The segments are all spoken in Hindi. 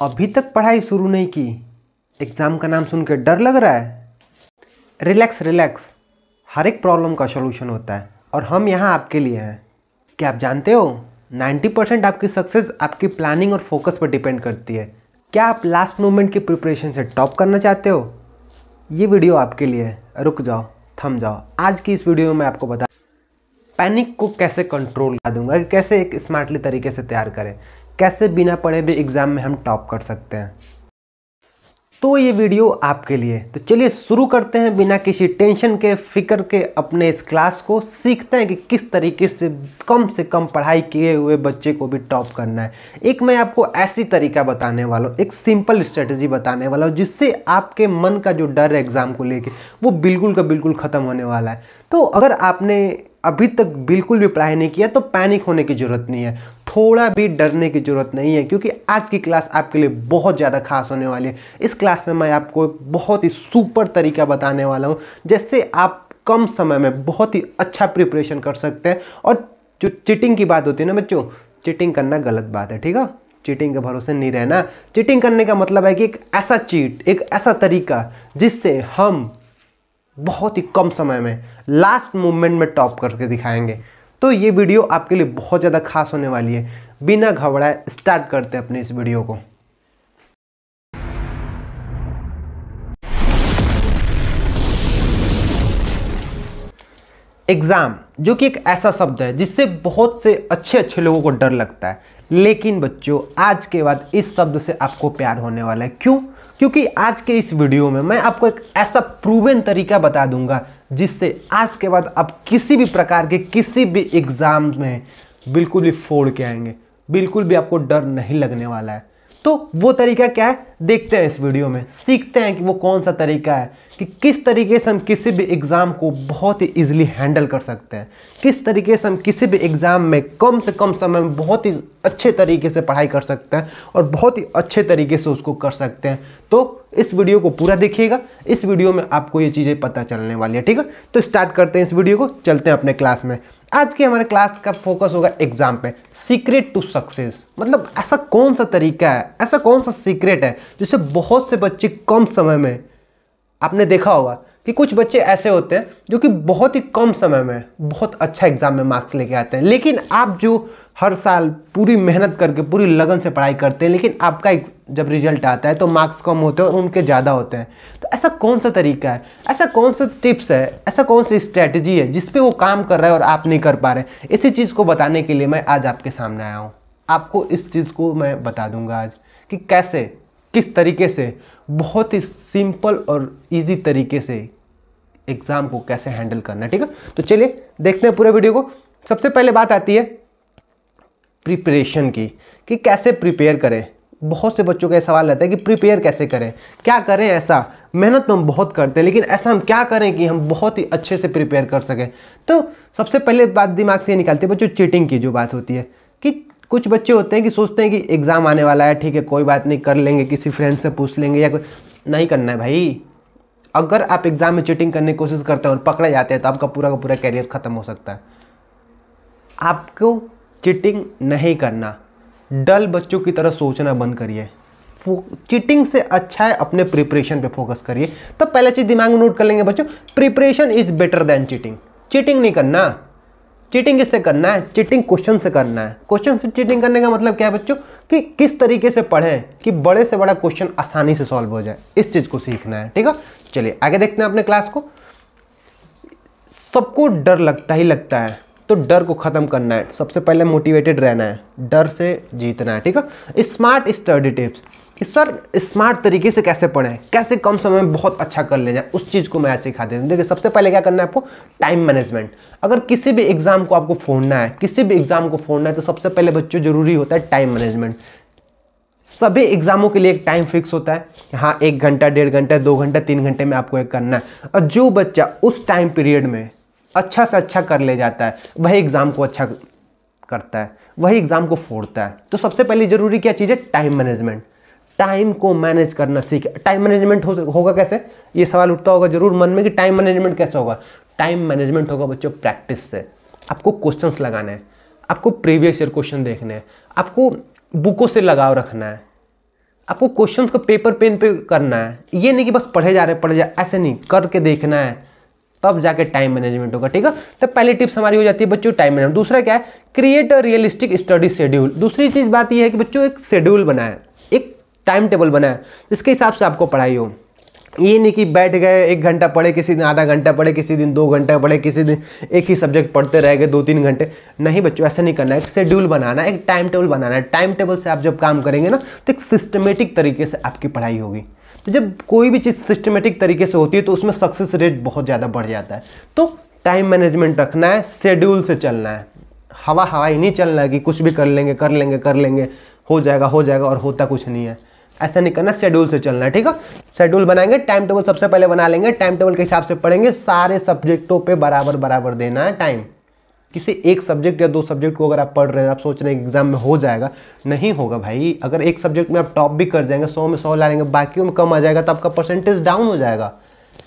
अभी तक पढ़ाई शुरू नहीं की, एग्ज़ाम का नाम सुन के डर लग रहा है? रिलैक्स रिलैक्स, हर एक प्रॉब्लम का सॉल्यूशन होता है और हम यहाँ आपके लिए हैं। क्या आप जानते हो 90% आपकी सक्सेस आपकी प्लानिंग और फोकस पर डिपेंड करती है। क्या आप लास्ट मोमेंट की प्रिपरेशन से टॉप करना चाहते हो? ये वीडियो आपके लिए है। रुक जाओ, थम जाओ। आज की इस वीडियो में मैं आपको पैनिक को कैसे कंट्रोल कर दूंगा, कैसे एक स्मार्टली तरीके से तैयार करें, कैसे बिना पढ़े भी एग्ज़ाम में हम टॉप कर सकते हैं। तो ये वीडियो आपके लिए। तो चलिए शुरू करते हैं बिना किसी टेंशन के, फिक्र के अपने इस क्लास को। सीखते हैं कि किस तरीके से कम पढ़ाई किए हुए बच्चे को भी टॉप करना है। एक मैं आपको ऐसी तरीका बताने वाला हूँ, एक सिंपल स्ट्रेटजी बताने वाला हूँ जिससे आपके मन का जो डर है एग्ज़ाम को लेके वो बिल्कुल का बिल्कुल ख़त्म होने वाला है। तो अगर आपने अभी तक बिल्कुल भी पढ़ाई नहीं किया तो पैनिक होने की ज़रूरत नहीं है, थोड़ा भी डरने की ज़रूरत नहीं है, क्योंकि आज की क्लास आपके लिए बहुत ज़्यादा खास होने वाली है। इस क्लास में मैं आपको एक बहुत ही सुपर तरीका बताने वाला हूँ जिससे आप कम समय में बहुत ही अच्छा प्रिपरेशन कर सकते हैं। और जो चीटिंग की बात होती है ना बच्चों, चीटिंग करना गलत बात है, ठीक है? चीटिंग के भरोसे नहीं रहना। चीटिंग करने का मतलब है कि एक ऐसा तरीका जिससे हम बहुत ही कम समय में लास्ट मोमेंट में टॉप करके दिखाएंगे। तो ये वीडियो आपके लिए बहुत ज़्यादा खास होने वाली है। बिना घबराए स्टार्ट करते हैं अपने इस वीडियो को। एग्ज़ाम जो कि एक ऐसा शब्द है जिससे बहुत से अच्छे लोगों को डर लगता है, लेकिन बच्चों आज के बाद इस शब्द से आपको प्यार होने वाला है। क्यों? क्योंकि आज के इस वीडियो में मैं आपको एक ऐसा प्रूवन तरीका बता दूंगा जिससे आज के बाद आप किसी भी प्रकार के किसी भी एग्ज़ाम में बिल्कुल भी फोड़ के आएंगे, बिल्कुल भी आपको डर नहीं लगने वाला है। तो वो तरीका क्या है देखते हैं इस वीडियो में, सीखते हैं कि वो कौन सा तरीका है, कि किस तरीके से हम किसी भी एग्ज़ाम को बहुत ही इजीली हैंडल कर सकते हैं, किस तरीके से हम किसी भी एग्ज़ाम में कम से कम समय में बहुत ही अच्छे तरीके से पढ़ाई कर सकते हैं और बहुत ही अच्छे तरीके से उसको कर सकते हैं। तो इस वीडियो को पूरा देखिएगा, इस वीडियो में आपको ये चीज़ें पता चलने वाली है, ठीक है? तो स्टार्ट करते हैं इस वीडियो को, चलते हैं अपने क्लास में। आज के हमारे क्लास का फोकस होगा एग्जाम पे, सीक्रेट टू सक्सेस। मतलब ऐसा कौन सा तरीका है, ऐसा कौन सा सीक्रेट है जिससे बहुत से बच्चे कम समय में, आपने देखा होगा कि कुछ बच्चे ऐसे होते हैं जो कि बहुत ही कम समय में बहुत अच्छा एग्जाम में मार्क्स लेके आते हैं, लेकिन आप जो हर साल पूरी मेहनत करके पूरी लगन से पढ़ाई करते हैं लेकिन आपका जब रिजल्ट आता है तो मार्क्स कम होते हैं और उनके ज़्यादा होते हैं। तो ऐसा कौन सा तरीका है, ऐसा कौन सा टिप्स है, ऐसा कौन सी स्ट्रैटेजी है जिस पे वो काम कर रहा है और आप नहीं कर पा रहे? इसी चीज़ को बताने के लिए मैं आज आपके सामने आया हूँ। आपको इस चीज़ को मैं बता दूंगा आज कि कैसे, किस तरीके से बहुत ही सिंपल और ईजी तरीके से एग्ज़ाम को कैसे हैंडल करना है, ठीक है? तो चलिए देखते हैं पूरे वीडियो को। सबसे पहले बात आती है प्रिपरेशन की, कि कैसे प्रिपेयर करें। बहुत से बच्चों का ये सवाल रहता है कि प्रिपेयर कैसे करें, क्या करें? ऐसा मेहनत तो हम बहुत करते हैं लेकिन ऐसा हम क्या करें कि हम बहुत ही अच्छे से प्रिपेयर कर सकें? तो सबसे पहले बात दिमाग से ये निकालते हैं बच्चों, चीटिंग की जो बात होती है, कि कुछ बच्चे होते हैं कि सोचते हैं कि एग्ज़ाम आने वाला है, ठीक है कोई बात नहीं, कर लेंगे, किसी फ्रेंड से पूछ लेंगे, या कोई नहीं करना है भाई। अगर आप एग्ज़ाम में चीटिंग करने की कोशिश करते हैं और पकड़े जाते हैं तो आपका पूरा का पूरा कैरियर ख़त्म हो सकता है। आपको चीटिंग नहीं करना, डल बच्चों की तरह सोचना बंद करिए। चीटिंग से अच्छा है अपने प्रिपरेशन पे फोकस करिए। तो पहले चीज़ दिमाग में नोट कर लेंगे बच्चों, preparation is better than cheating. Cheating नहीं करना। चीटिंग किससे करना है? चीटिंग क्वेश्चन से करना है। क्वेश्चन से चीटिंग करने का मतलब क्या है बच्चों, कि किस तरीके से पढ़ें कि बड़े से बड़ा क्वेश्चन आसानी से सॉल्व हो जाए, इस चीज़ को सीखना है, ठीक है? चलिए आगे देखते हैं अपने क्लास को। सबको डर लगता ही लगता है, तो डर को ख़त्म करना है। सबसे पहले मोटिवेटेड रहना है, डर से जीतना है, ठीक है? स्मार्ट स्टडी टिप्स, कि सर स्मार्ट तरीके से कैसे पढ़ें, कैसे कम समय में बहुत अच्छा कर ले जाए, उस चीज़ को मैं ऐसे सिखा देता हूँ। देखिए सबसे पहले क्या करना है आपको, टाइम मैनेजमेंट। अगर किसी भी एग्ज़ाम को आपको फोड़ना है, किसी भी एग्ज़ाम को फोड़ना है तो सबसे पहले बच्चों जरूरी होता है टाइम मैनेजमेंट। सभी एग्जामों के लिए एक टाइम फिक्स होता है, हाँ 1 घंटा, 1.5 घंटा, 2 घंटा, 3 घंटे में आपको एक करना है। और जो बच्चा उस टाइम पीरियड में अच्छा से अच्छा कर ले जाता है वही एग्ज़ाम को अच्छा करता है, वही एग्ज़ाम को फोड़ता है। तो सबसे पहले ज़रूरी क्या चीज़ है? Time management. टाइम को मैनेज करना सीखे। टाइम मैनेजमेंट होगा कैसे? ये सवाल उठता होगा जरूर मन में कि टाइम मैनेजमेंट कैसे होगा? टाइम मैनेजमेंट होगा बच्चों प्रैक्टिस से। आपको क्वेश्चंस लगाने हैं, आपको प्रीवियस ईयर क्वेश्चन देखने हैं, आपको बुकों से लगाव रखना है, आपको क्वेश्चंस को पेपर पेन पे करना है, ये नहीं कि बस पढ़े जा रहे ऐसे नहीं, करके देखना है, तब जाके टाइम मैनेजमेंट होगा। ठीक है, तो पहली टिप्स हमारी हो जाती है बच्चों टाइम मैनेजमेंट। दूसरा क्या है, create a realistic study schedule. दूसरी चीज़ बात यह है कि बच्चों एक शेड्यूल बनाए, एक टाइम टेबल बनाए जिसके हिसाब से आपको पढ़ाई हो। ये नहीं कि बैठ गए 1 घंटा पढ़े, किसी दिन आधा घंटा पढ़े, किसी दिन 2 घंटा पढ़े, किसी दिन एक ही सब्जेक्ट पढ़ते रह गए 2-3 घंटे। नहीं बच्चों, ऐसा नहीं करना है। एक शेड्यूल बनाना है, एक टाइम टेबल बनाना है। टाइम टेबल से आप जब काम करेंगे ना तो एक सिस्टमेटिक तरीके से आपकी पढ़ाई होगी। तो जब कोई भी चीज़ सिस्टमेटिक तरीके से होती है तो उसमें सक्सेस रेट बहुत ज़्यादा बढ़ जाता है। तो टाइम मैनेजमेंट रखना है, शेड्यूल से चलना है। हवा ही नहीं चलना है कि कुछ भी कर लेंगे हो जाएगा और होता कुछ नहीं है। ऐसा नहीं करना, शेड्यूल से चलना है। ठीक है, शेड्यूल बनाएंगे, टाइम टेबल सबसे पहले बना लेंगे, टाइम टेबल के हिसाब से पढ़ेंगे, सारे सब्जेक्टों पे बराबर देना है टाइम। किसी एक सब्जेक्ट या 2 सब्जेक्ट को अगर आप पढ़ रहे हैं, आप सोच रहे हैं एग्जाम में हो जाएगा, नहीं होगा भाई। अगर एक सब्जेक्ट में आप टॉप भी कर जाएंगे, 100 में 100 ला लेंगे, बाकियों में कम आ जाएगा तो आपका परसेंटेज डाउन हो जाएगा।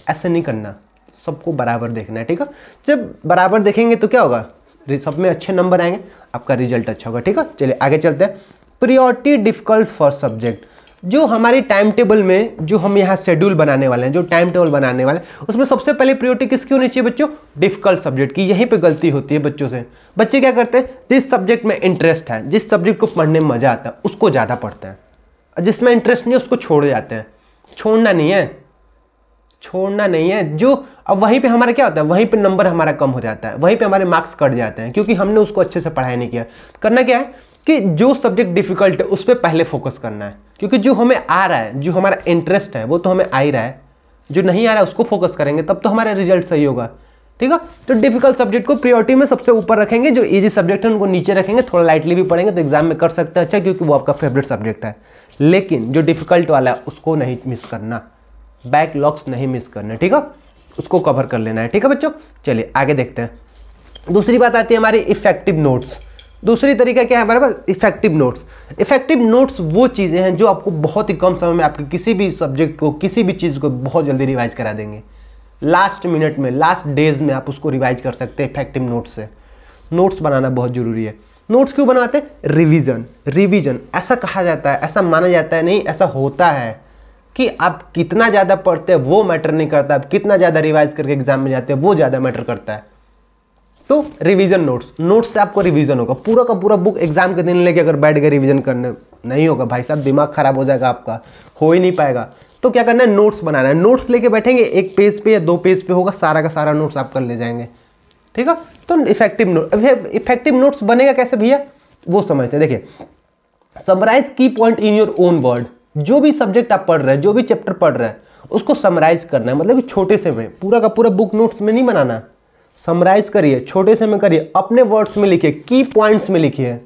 ऐसे नहीं करना, सबको बराबर देखना है। ठीक है, जब बराबर देखेंगे तो क्या होगा, सब में अच्छे नंबर आएंगे, आपका रिजल्ट अच्छा होगा। ठीक है, चलिए आगे चलते हैं। Priority difficult for subject. जो हमारी टाइम टेबल में जो हम यहाँ शेड्यूल बनाने वाले हैं, जो टाइम टेबल बनाने वाले हैं, उसमें सबसे पहले प्रायोरिटी किसकी होनी चाहिए बच्चों, डिफिकल्ट सब्जेक्ट की। यहीं पे गलती होती है बच्चों से। बच्चे क्या करते हैं, जिस सब्जेक्ट में इंटरेस्ट है, जिस सब्जेक्ट को पढ़ने में मजा आता है उसको ज़्यादा पढ़ते हैं, और जिसमें इंटरेस्ट नहीं है उसको छोड़ जाते हैं। छोड़ना नहीं है। जो अब वहीं पे हमारा क्या होता है, वहीं पे नंबर हमारा कम हो जाता है, वहीं पे हमारे मार्क्स कट जाते हैं, क्योंकि हमने उसको अच्छे से पढ़ाई नहीं किया। करना क्या है कि जो सब्जेक्ट डिफिकल्ट है उस पर पहले फोकस करना है, क्योंकि जो हमें आ रहा है, जो हमारा इंटरेस्ट है वो तो हमें आ ही रहा है। जो नहीं आ रहा है उसको फोकस करेंगे तब तो हमारा रिजल्ट सही होगा। ठीक है, तो डिफिकल्ट सब्जेक्ट को प्रायोरिटी में सबसे ऊपर रखेंगे, जो इजी सब्जेक्ट है उनको नीचे रखेंगे। थोड़ा लाइटली भी पढ़ेंगे तो एग्जाम में कर सकते हैं अच्छा, क्योंकि वो आपका फेवरेट सब्जेक्ट है। लेकिन जो डिफिकल्ट वाला है उसको नहीं मिस करना, बैकलॉग्स नहीं मिस करना। ठीक है, उसको कवर कर लेना है। ठीक है बच्चों, चलिए आगे देखते हैं। दूसरी बात आती है हमारी इफेक्टिव नोट्स। दूसरी तरीका क्या है हमारे पास, इफेक्टिव नोट्स। इफेक्टिव नोट्स वो चीज़ें हैं जो आपको बहुत ही कम समय में आपके किसी भी सब्जेक्ट को, किसी भी चीज़ को बहुत जल्दी रिवाइज करा देंगे। लास्ट मिनट में, लास्ट डेज में आप उसको रिवाइज कर सकते हैं इफेक्टिव नोट्स से। नोट्स बनाना बहुत जरूरी है। नोट्स क्यों बनाते हैं, रिवीजन। ऐसा कहा जाता है, ऐसा माना जाता है, नहीं ऐसा होता है कि आप कितना ज़्यादा पढ़ते हैं वो मैटर नहीं करता, आप कितना ज़्यादा रिवाइज करके एग्जाम में जाते हैं वो ज़्यादा मैटर करता है। तो रिवीजन नोट्स से आपको रिवीजन होगा। पूरा का पूरा बुक एग्जाम के दिन लेके अगर बैठ गए रिवीजन करने, नहीं होगा भाई साहब, दिमाग खराब हो जाएगा आपका, हो ही नहीं पाएगा। तो क्या करना है, नोट्स बनाना है। नोट्स लेके बैठेंगे, 1 पेज पे या 2 पेज पे होगा, सारा का सारा नोट्स आप कर ले जाएंगे। ठीक है, तो इफेक्टिव नोट्स बनेगा कैसे भैया, वो समझते हैं। देखिए, समराइज की point in your own word. जो भी सब्जेक्ट आप पढ़ रहे हैं, जो भी चैप्टर पढ़ रहे हैं, उसको समराइज करना है। मतलब कि छोटे से में, पूरा का पूरा बुक नोट्स में नहीं बनाना। समराइज करिए, छोटे से में करिए, अपने वर्ड्स में लिखिए, की पॉइंट्स में लिखिए।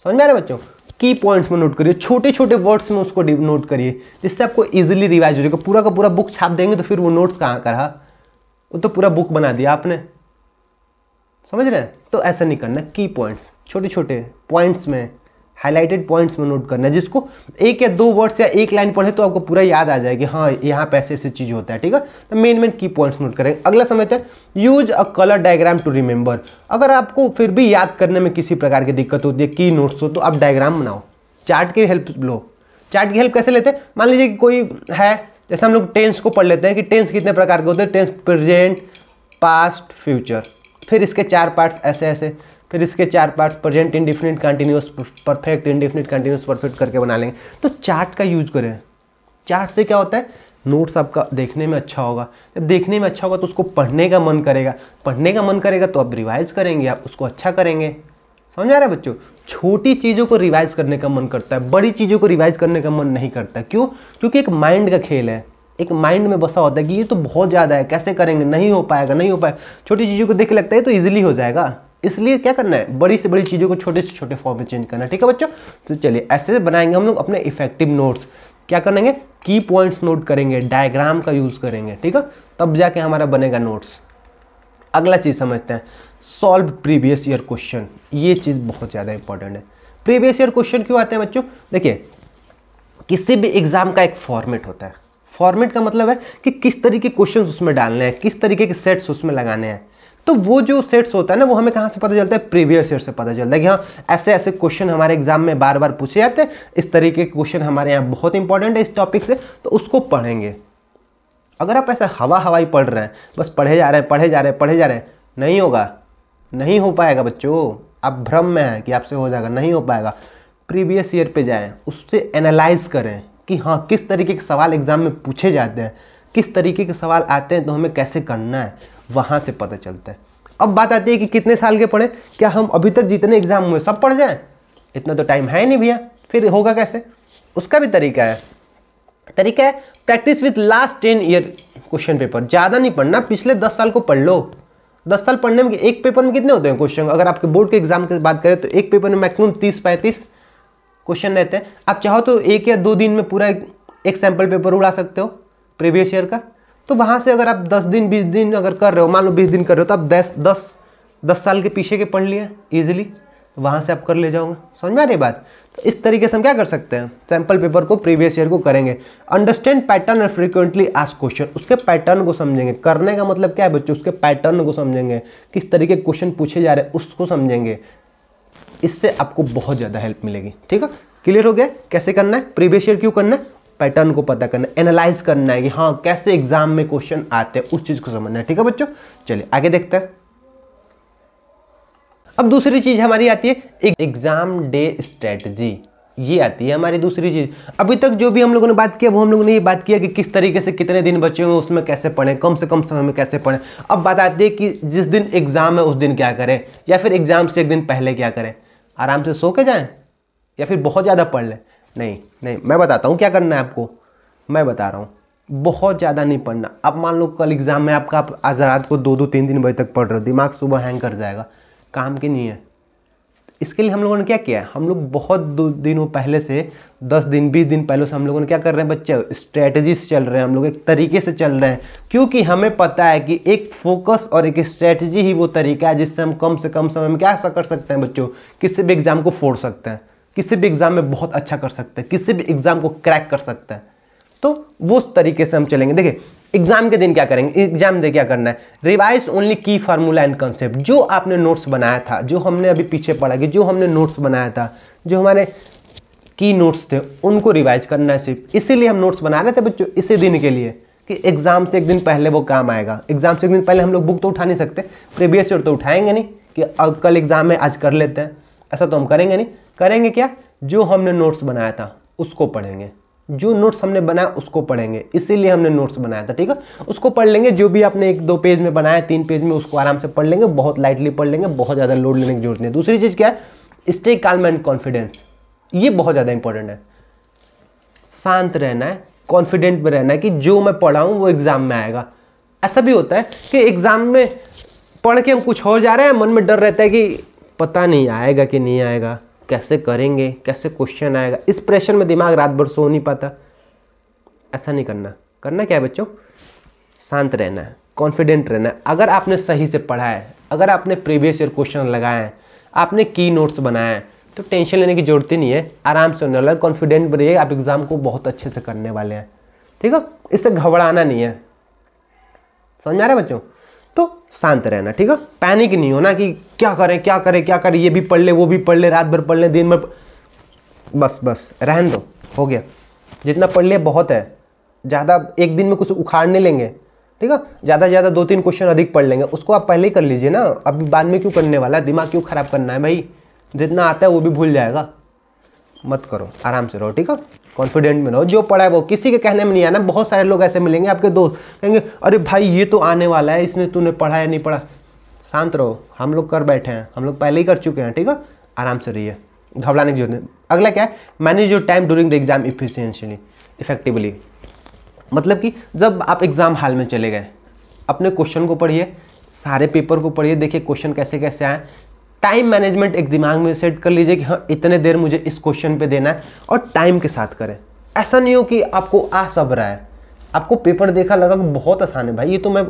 समझ में आ रहा है बच्चों, की पॉइंट्स में नोट करिए, छोटे छोटे वर्ड्स में उसको नोट करिए, जिससे आपको इजीली रिवाइज हो जाएगा। पूरा का पूरा बुक छाप देंगे तो फिर वो नोट्स कहाँ का रहा, वो तो पूरा बुक बना दिया आपने। समझ रहे हैं, तो ऐसा नहीं करना। की पॉइंट्स छोटे छोटे पॉइंट्स में, हाईलाइटेड पॉइंट्स में नोट करना है, जिसको 1 या 2 वर्ड्स या 1 लाइन पढ़े तो आपको पूरा याद आ जाएगी, हाँ यहाँ पे ऐसे चीज़ होता है। ठीक है, तो मेन की पॉइंट्स नोट करेंगे। अगला समझते हैं, use a colour diagram to remember. अगर आपको फिर भी याद करने में किसी प्रकार की दिक्कत होती है, की नोट्स हो, तो आप डायग्राम बनाओ, चार्ट की हेल्प लो। चार्ट की हेल्प कैसे लेते हैं, मान लीजिए कि कोई है, जैसे हम लोग टेंस को पढ़ लेते हैं कि टेंस कितने प्रकार के होते हैं, टेंस प्रेजेंट, पास्ट, फ्यूचर, फिर इसके 4 पार्ट्स ऐसे, फिर इसके 4 parts present indefinite, continuous, perfect, indefinite, continuous, perfect करके बना लेंगे। तो चार्ट का यूज करें। चार्ट से क्या होता है, नोट्स आपका देखने में अच्छा होगा। जब देखने में अच्छा होगा तो उसको पढ़ने का मन करेगा, पढ़ने का मन करेगा तो आप रिवाइज करेंगे, आप उसको अच्छा करेंगे। समझ आ रहा है बच्चों, छोटी चीज़ों को रिवाइज करने का मन करता है, बड़ी चीज़ों को रिवाइज करने का मन नहीं करता। क्यों, क्योंकि एक माइंड का खेल है, एक माइंड में बसा होता है कि ये तो बहुत ज़्यादा है, कैसे करेंगे, नहीं हो पाएगा। छोटी चीज़ों को देख के लगता है तो ईजिली हो जाएगा, इसलिए क्या करना है, बड़ी से बड़ी चीज़ों को छोटे से छोटे फॉर्म में चेंज करना है। ठीक है बच्चों, तो चलिए ऐसे बनाएंगे हम लोग अपने इफेक्टिव नोट्स। क्या करेंगे, की पॉइंट्स नोट करेंगे, डायग्राम का यूज़ करेंगे। ठीक है, तब जाके हमारा बनेगा नोट्स। अगला चीज़ समझते हैं, सॉल्व प्रीवियस ईयर क्वेश्चन। ये चीज़ बहुत ज़्यादा इंपॉर्टेंट है। प्रीवियस ईयर क्वेश्चन क्यों आते हैं बच्चों, देखिए किसी भी एग्जाम का एक फॉर्मेट होता है। फॉर्मेट का मतलब है कि किस तरीके के क्वेश्चन उसमें डालने हैं, किस तरीके के सेट्स उसमें लगाने हैं। तो वो जो सेट्स होता है ना, वो हमें कहाँ से पता चलता है? प्रीवियस ईयर से पता चलता है कि हाँ ऐसे ऐसे क्वेश्चन हमारे एग्जाम में बार बार पूछे जाते हैं, इस तरीके के क्वेश्चन हमारे यहाँ बहुत इंपॉर्टेंट है इस टॉपिक से, तो उसको पढ़ेंगे। अगर आप ऐसे हवा हवाई पढ़ रहे हैं, बस पढ़े जा रहे हैं पढ़े जा रहे हैं पढ़े जा रहे हैं, नहीं होगा, नहीं हो पाएगा बच्चों। आप भ्रम में है कि आपसे हो जाएगा, नहीं हो पाएगा। प्रीवियस ईयर पे जाएं, उससे एनालाइज करें कि हाँ किस तरीके के सवाल एग्जाम में पूछे जाते हैं, किस तरीके के सवाल आते हैं, तो हमें कैसे करना है, वहाँ से पता चलता है। अब बात आती है कि कितने साल के पढ़ें? क्या हम अभी तक जितने एग्जाम हुए सब पढ़ जाएं? इतना तो टाइम है नहीं भैया, फिर होगा कैसे? उसका भी तरीका है। तरीका है practice with last 10 year question paper. ज़्यादा नहीं पढ़ना, पिछले 10 साल को पढ़ लो। 10 साल पढ़ने में एक पेपर में कितने होते हैं क्वेश्चन? अगर आपके बोर्ड के एग्जाम की बात करें तो एक पेपर में मैक्सिमम 30-35 क्वेश्चन रहते हैं। आप चाहो तो 1 या 2 दिन में पूरा एक सैंपल पेपर उड़ा सकते हो प्रीवियस ईयर का। तो वहाँ से अगर आप 10 दिन 20 दिन अगर कर रहे हो, मान लो 20 दिन कर रहे हो, तो आप 10 साल के पीछे के पढ़ लिए ईजिली, तो वहाँ से आप कर ले जाओगे। समझ में आ रही बात? तो इस तरीके से हम क्या कर सकते हैं, सैंपल पेपर को प्रीवियस ईयर को करेंगे। अंडरस्टैंड पैटर्न और फ्रीक्वेंटली आस्क्ड क्वेश्चन, उसके पैटर्न को समझेंगे। करने का मतलब क्या है बच्चों? उसके पैटर्न को समझेंगे, किस तरीके के क्वेश्चन पूछे जा रहे हैं उसको समझेंगे। इससे आपको बहुत ज़्यादा हेल्प मिलेगी। ठीक है, क्लियर हो गया कैसे करना है? प्रीवियस ईयर क्यों करना है? पैटर्न को पता करना है, एनालाइज करना है कि हाँ कैसे एग्जाम में क्वेश्चन आते हैं, उस चीज़ को समझना है। ठीक है बच्चों, चलिए आगे देखते हैं। अब दूसरी चीज हमारी आती है एग्जाम डे स्ट्रेटजी। ये आती है हमारी दूसरी चीज। अभी तक जो भी हम लोगों ने बात किया, वो हम लोगों ने ये बात किया कि किस तरीके से कितने दिन बचे हुए उसमें कैसे पढ़ें, कम से कम समय में कैसे पढ़ें। अब बात आती है कि जिस दिन एग्जाम है उस दिन क्या करें, या फिर एग्जाम से एक दिन पहले क्या करें। आराम से सो के जाएं या फिर बहुत ज़्यादा पढ़ लें? नहीं, मैं बताता हूँ क्या करना है आपको। मैं बता रहा हूँ, बहुत ज़्यादा नहीं पढ़ना। अब मान लो कल एग्जाम है आपका, आप आज रात को 2-3 दिन बजे तक पढ़ रहे हो, दिमाग सुबह हैंग कर जाएगा, काम की नहीं है। इसके लिए हम लोगों ने क्या किया है, हम लोग बहुत दिनों पहले से 10 दिन 20 दिन पहले से हम लोगों ने क्या कर रहे हैं बच्चे, स्ट्रेटजी से चल रहे हैं। हम लोग एक तरीके से चल रहे हैं, क्योंकि हमें पता है कि एक फोकस और एक स्ट्रेटजी ही वो तरीका है जिससे हम कम से कम समय में क्या कर सकते हैं बच्चों, किसी भी एग्जाम को फोड़ सकते हैं, किसी भी एग्जाम में बहुत अच्छा कर सकते हैं, किसी भी एग्जाम को क्रैक कर सकते हैं। तो वो तरीके से हम चलेंगे। देखिए एग्जाम के दिन क्या करेंगे, एग्जाम दे क्या करना है, रिवाइज ओनली की फार्मूला एंड कंसेप्ट। जो आपने नोट्स बनाया था, जो हमने अभी पीछे पढ़ा कि जो हमने नोट्स बनाया था, जो हमारे की नोट्स थे, उनको रिवाइज करना है सिर्फ। इसीलिए हम नोट्स बना रहे थे बच्चों, इसी दिन के लिए कि एग्जाम से एक दिन पहले वो काम आएगा। एग्जाम से एक दिन पहले हम लोग बुक तो उठा नहीं सकते, प्रीवियस ईयर तो उठाएंगे नहीं कि अब कल एग्जाम है आज कर लेते हैं, ऐसा तो हम करेंगे नहीं। करेंगे क्या, जो हमने नोट्स बनाया था उसको पढ़ेंगे, जो नोट्स हमने बनाया उसको पढ़ेंगे। इसीलिए हमने नोट्स बनाया था, ठीक है। उसको पढ़ लेंगे, जो भी आपने 1-2 पेज में बनाया, 3 पेज में, उसको आराम से पढ़ लेंगे, बहुत लाइटली पढ़ लेंगे, बहुत ज़्यादा लोड लेने की जरूरत नहीं है। दूसरी चीज़ क्या है, स्टे काल्म एंड कॉन्फिडेंस। ये बहुत ज़्यादा इंपॉर्टेंट है। शांत रहना है, कॉन्फिडेंट में रहना है कि जो मैं पढ़ा हूँ वो एग्जाम में आएगा। ऐसा भी होता है कि एग्जाम में पढ़ के हम कुछ और जा रहे हैं, मन में डर रहता है कि पता नहीं आएगा कि नहीं आएगा, कैसे करेंगे, कैसे क्वेश्चन आएगा। इस प्रेशर में दिमाग रात भर सो नहीं पाता। ऐसा नहीं करना। करना क्या है बच्चों, शांत रहना है, कॉन्फिडेंट रहना है। अगर आपने सही से पढ़ा है, अगर आपने प्रीवियस ईयर क्वेश्चन लगाए हैं, आपने की नोट्स बनाए हैं, तो टेंशन लेने की जरूरत ही नहीं है। आराम से होने वाला, कॉन्फिडेंट रहिए, आप एग्जाम को बहुत अच्छे से करने वाले हैं, ठीक है। इससे घबराना नहीं है, समझ में आ रहा है बच्चों। तो शांत रहना, ठीक है। पैनिक नहीं होना कि क्या करें क्या करें क्या करें, ये भी पढ़ ले वो भी पढ़ ले, रात भर पढ़ ले, दिन भर, बस रहने दो, हो गया। जितना पढ़ ले बहुत है, ज़्यादा एक दिन में कुछ उखाड़ नहीं लेंगे, ठीक है। ज़्यादा से ज़्यादा 2-3 क्वेश्चन अधिक पढ़ लेंगे, उसको आप पहले ही कर लीजिए ना। अभी बाद में क्यों करने वाला है, दिमाग क्यों खराब करना है भाई। जितना आता है वो भी भूल जाएगा, मत करो, आराम से रहो, ठीक है। कॉन्फिडेंट में रहो, जो पढ़ा है वो, किसी के कहने में नहीं आना। बहुत सारे लोग ऐसे मिलेंगे आपके दोस्त, कहेंगे अरे भाई ये तो आने वाला है, इसने तूने पढ़ा है नहीं पढ़ा। शांत रहो, हम लोग कर बैठे हैं, हम लोग पहले ही कर चुके हैं, ठीक है। आराम से रहिए, घबराने की जरूरत नहीं। अगला क्या है, manage your time during the exam efficiently, effectively. मतलब कि जब आप एग्जाम हॉल में चले गए, अपने क्वेश्चन को पढ़िए, सारे पेपर को पढ़िए, देखिए क्वेश्चन कैसे कैसे आए। टाइम मैनेजमेंट एक दिमाग में सेट कर लीजिए कि हाँ इतने देर मुझे इस क्वेश्चन पे देना है, और टाइम के साथ करें। ऐसा नहीं हो कि आपको आ सब रहा है, आपको पेपर देखा लगा कि बहुत आसान है भाई, ये तो मैं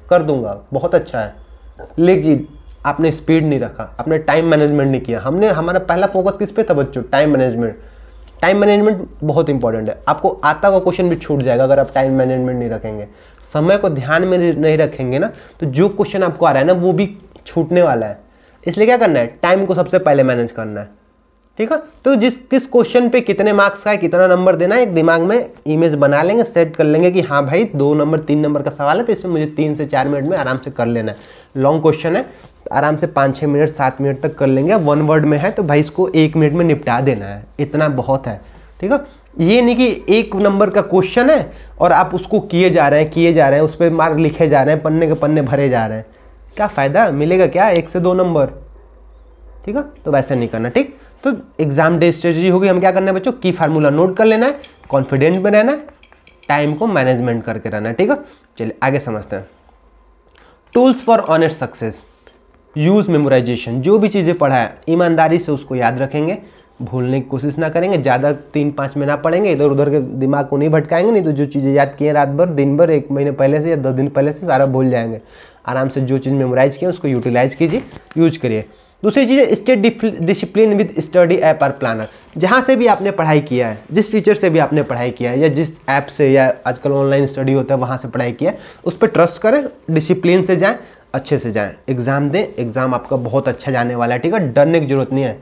कर दूंगा, बहुत अच्छा है, लेकिन आपने स्पीड नहीं रखा, आपने टाइम मैनेजमेंट नहीं किया। हमारा पहला फोकस किस पे था बच्चों, टाइम मैनेजमेंट, टाइम मैनेजमेंट बहुत इंपॉर्टेंट है। आपको आता हुआ क्वेश्चन भी छूट जाएगा अगर आप टाइम मैनेजमेंट नहीं रखेंगे, समय को ध्यान में नहीं रखेंगे ना, तो जो क्वेश्चन आपको आ रहा है ना वो भी छूटने वाला है। इसलिए क्या करना है, टाइम को सबसे पहले मैनेज करना है, ठीक है। तो किस क्वेश्चन पे कितने मार्क्स का है, कितना नंबर देना है, एक दिमाग में इमेज बना लेंगे, सेट कर लेंगे कि हाँ भाई 2 नंबर 3 नंबर का सवाल है तो इसमें मुझे 3 से 4 मिनट में आराम से कर लेना है। लॉन्ग क्वेश्चन है आराम से 5-6 मिनट 7 मिनट तक कर लेंगे। 1 वर्ड में है तो भाई इसको 1 मिनट में निपटा देना है, इतना बहुत है, ठीक है। ये नहीं कि 1 नंबर का क्वेश्चन है और आप उसको किए जा रहे हैं, उस पर मार्क लिखे जा रहे हैं, पन्ने के पन्ने भरे जा रहे हैं, क्या फ़ायदा मिलेगा, क्या 1 से 2 नंबर, ठीक है। तो वैसे नहीं करना, ठीक। तो एग्जाम डे स्ट्रेटजी होगी, हम क्या करना है बच्चों, की फार्मूला नोट कर लेना है, कॉन्फिडेंट में रहना है, टाइम को मैनेजमेंट करके रहना है, ठीक है। चलिए आगे समझते हैं। Tools for honest success, use memorisation. जो भी चीज़ें पढ़ा है ईमानदारी से उसको याद रखेंगे, भूलने की कोशिश ना करेंगे, ज़्यादा 3-5 में ना पढ़ेंगे, इधर उधर के दिमाग को नहीं भटकाएंगे, नहीं तो जो चीज़ें याद किए रात भर दिन भर 1 महीने पहले से या 10 दिन पहले से सारा भूल जाएंगे। आराम से जो चीज़ मेमोराइज किए उसको यूटिलाइज कीजिए, यूज करिए। दूसरी चीज़ है stay discipline with study app और प्लानर। जहाँ से भी आपने पढ़ाई किया है, जिस टीचर से भी आपने पढ़ाई किया है या जिस ऐप से या आजकल ऑनलाइन स्टडी होता है वहाँ से पढ़ाई किया है, उस पर ट्रस्ट करें, डिसिप्लिन से जाएं, अच्छे से जाएं, एग्ज़ाम दें। एग्ज़ाम आपका बहुत अच्छा जाने वाला है, ठीक है। डरने की जरूरत नहीं है।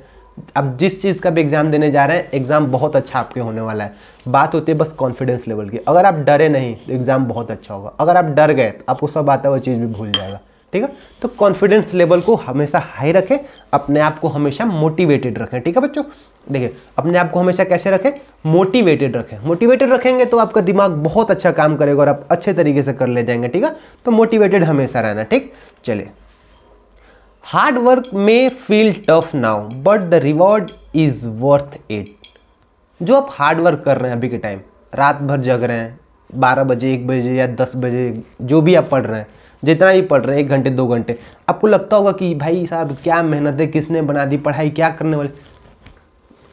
अब जिस चीज़ का भी एग्ज़ाम देने जा रहे हैं, एग्ज़ाम बहुत अच्छा आपके होने वाला है। बात होती है बस कॉन्फिडेंस लेवल की। अगर आप डरे नहीं तो एग्ज़ाम बहुत अच्छा होगा, अगर आप डर गए तो आपको सब आता हुआ चीज़ भी भूल जाएगा, ठीक है। तो कॉन्फिडेंस लेवल को हमेशा हाई रखें, अपने आप को हमेशा मोटिवेटेड रखें, ठीक है बच्चों। देखिए अपने आप को हमेशा कैसे रखें, मोटिवेटेड रखें। मोटिवेटेड रखेंगे तो आपका दिमाग बहुत अच्छा काम करेगा और आप अच्छे तरीके से कर ले जाएंगे, ठीक है। तो मोटिवेटेड हमेशा रहना, ठीक। चलिए, हार्ड वर्क में feel tough now but the reward is worth it. जो आप हार्ड वर्क कर रहे हैं अभी के टाइम, रात भर जग रहे हैं, 12 बजे 1 बजे या 10 बजे जो भी आप पढ़ रहे हैं, जितना भी पढ़ रहे हैं 1 घंटे 2 घंटे, आपको लगता होगा कि भाई साहब क्या मेहनत है, किसने बना दी पढ़ाई, क्या करने वाले।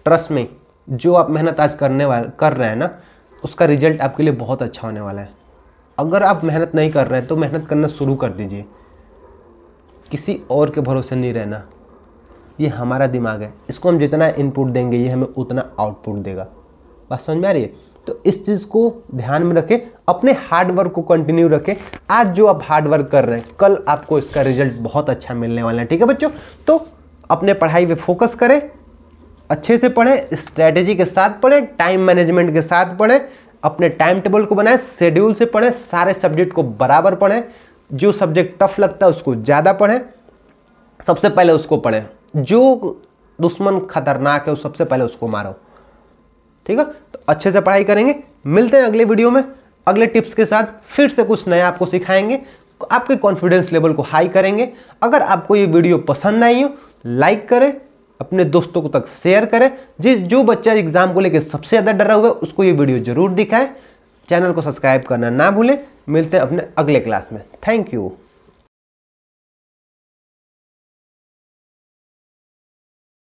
ट्रस्ट में, जो आप मेहनत आज कर रहे हैं ना, उसका रिजल्ट आपके लिए बहुत अच्छा होने वाला है। अगर आप मेहनत नहीं कर रहे हैं तो मेहनत करना शुरू कर दीजिए, किसी और के भरोसे नहीं रहना। ये हमारा दिमाग है, इसको हम जितना इनपुट देंगे ये हमें उतना आउटपुट देगा। बात समझ में आ रही है। तो इस चीज़ को ध्यान में रखें, अपने हार्ड वर्क को कंटिन्यू रखें। आज जो आप हार्ड वर्क कर रहे हैं, कल आपको इसका रिजल्ट बहुत अच्छा मिलने वाला है, ठीक है बच्चों। तो अपने पढ़ाई पे फोकस करें, अच्छे से पढ़ें, स्ट्रैटेजी के साथ पढ़ें, टाइम मैनेजमेंट के साथ पढ़ें, अपने टाइम टेबल को बनाएं, शेड्यूल से पढ़ें, सारे सब्जेक्ट को बराबर पढ़ें। जो सब्जेक्ट टफ लगता है उसको ज़्यादा पढ़ें, सबसे पहले उसको पढ़ें। जो दुश्मन खतरनाक है उस सबसे पहले उसको मारो, ठीक है। तो अच्छे से पढ़ाई करेंगे। मिलते हैं अगले वीडियो में अगले टिप्स के साथ, फिर से कुछ नया आपको सिखाएंगे, आपके कॉन्फिडेंस लेवल को हाई करेंगे। अगर आपको ये वीडियो पसंद आई हो, लाइक करें, अपने दोस्तों को तक शेयर करें। जो बच्चा एग्जाम को लेकर सबसे ज़्यादा डरा हुआ है उसको ये वीडियो जरूर दिखाएं। चैनल को सब्सक्राइब करना ना भूलें। मिलते हैं अपने अगले क्लास में। Thank you.